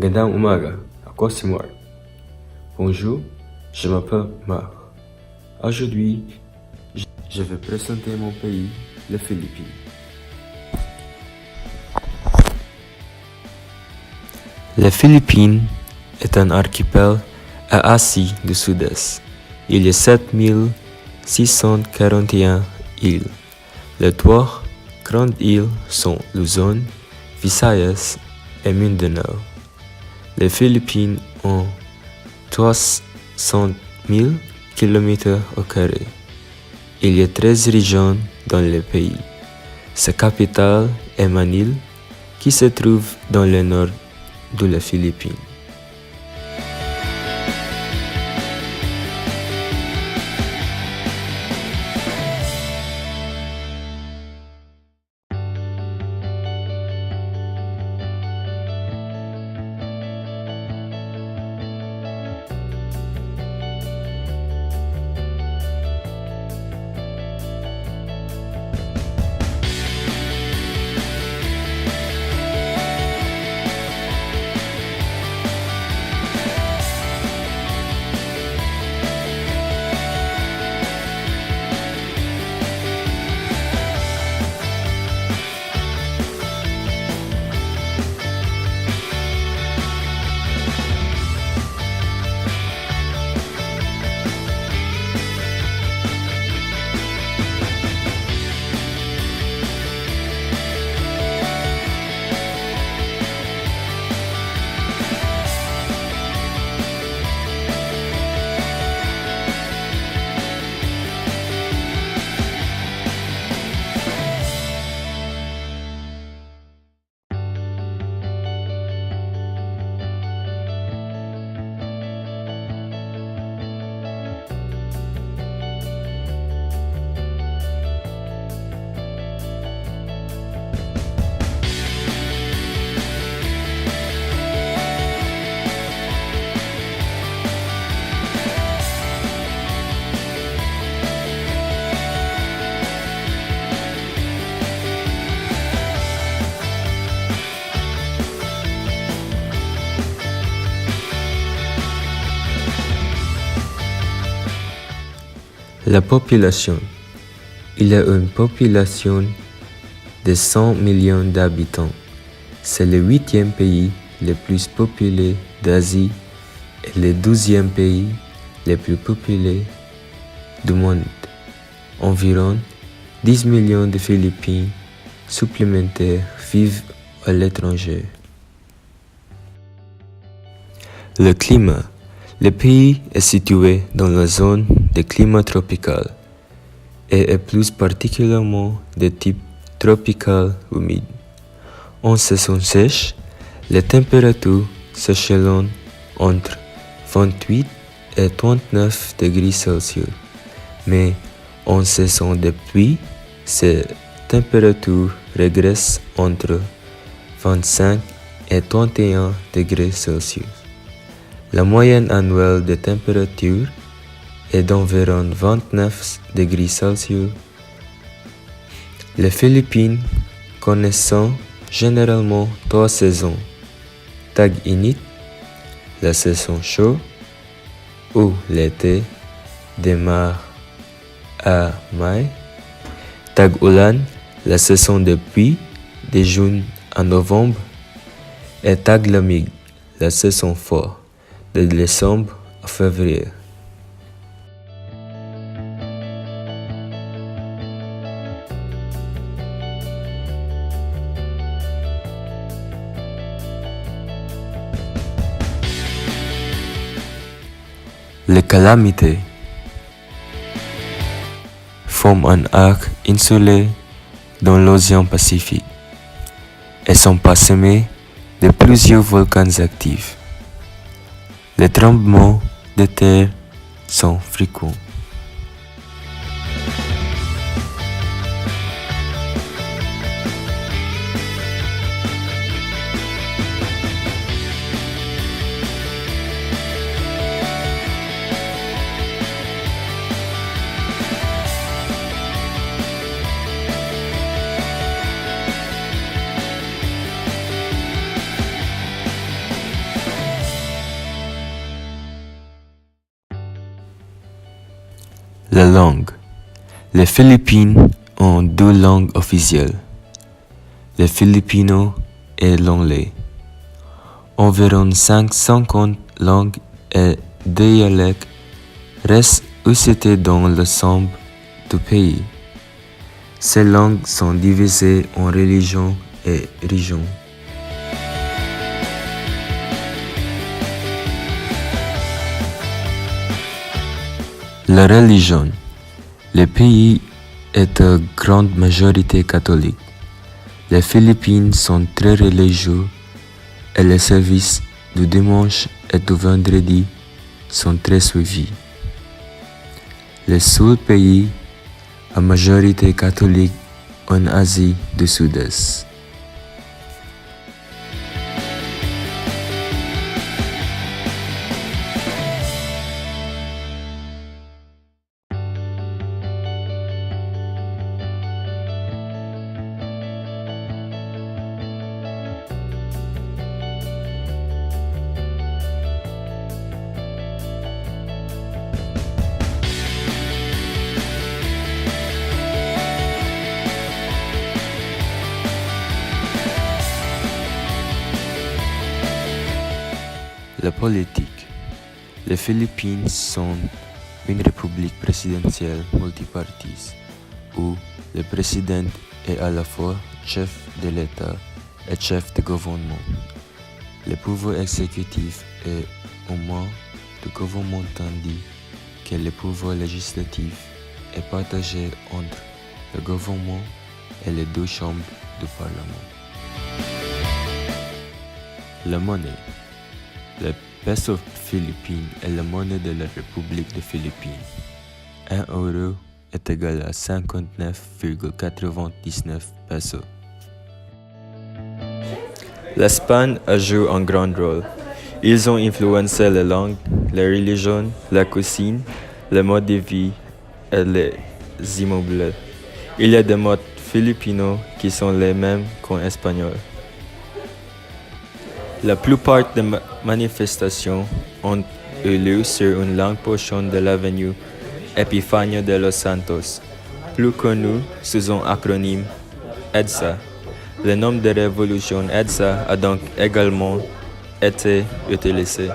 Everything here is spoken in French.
Magandang umaga, ako si Mark. Bonjour, je m'appelle Mark. Aujourd'hui, je vais présenter mon pays, les Philippines. Les Philippines est un archipel à Asie du Sud-Est. Il y a 7641 îles. Les trois grandes îles sont Luzon, Visayas et Mindanao. Les Philippines ont 300 000 km². Il y a 13 régions dans le pays. Sa capitale est Manille, qui se trouve dans le nord de les Philippines. La population. Il y a une population de 100 millions d'habitants. C'est le 8e pays le plus peuplé d'Asie et le 12e pays le plus peuplé du monde. Environ 10 millions de Philippines supplémentaires vivent à l'étranger. Le climat. Le pays est situé dans la zone de climat tropical et est plus particulièrement de type tropical humide. En saison sèche, les températures s'échelonnent entre 28 et 39 degrés Celsius, mais en saison de pluie, ces températures régressent entre 25 et 31 degrés Celsius. La moyenne annuelle de température est d'environ 29 degrés Celsius. Les Philippines connaissent généralement 3 saisons. Tag-init, la saison chaude, où l'été démarre à mai. Tag-ulan, la saison de pluie, de juin à novembre. Et Tag-lamig, la saison forte, de décembre à février. Les calamités forment un arc insulaire dans l'océan Pacifique et sont parsemés de plusieurs volcans actifs. Les tremblements de terre sont fréquents. La langue. Les Philippines ont deux langues officielles, le filipino et l'anglais. Environ 550 langues et dialectes restent usitées dans l'ensemble du pays. Ces langues sont divisées en religions et régions. La religion. Le pays est de grande majorité catholique. Les Philippines sont très religieux et les services du dimanche et du vendredi sont très suivis. Le seul pays à majorité catholique en Asie du Sud-Est. La politique. Les Philippines sont une république présidentielle multipartite où le président est à la fois chef de l'État et chef de gouvernement. Le pouvoir exécutif est au moins du gouvernement tandis que le pouvoir législatif est partagé entre le gouvernement et les deux chambres du Parlement. La monnaie. Le peso philippine est la monnaie de la République des Philippines. 1 euro est égal à 59,99 pesos. L'Espagne a joué un grand rôle. Ils ont influencé la langue, la religion, la cuisine, le mode de vie et les immeubles. Il y a des mots philippinos qui sont les mêmes qu'en espagnol. La plupart des manifestations ont eu lieu sur une longue portion de l'avenue Epifanio de los Santos, plus connue sous un acronyme EDSA. Le nom de révolution EDSA a donc également été utilisé.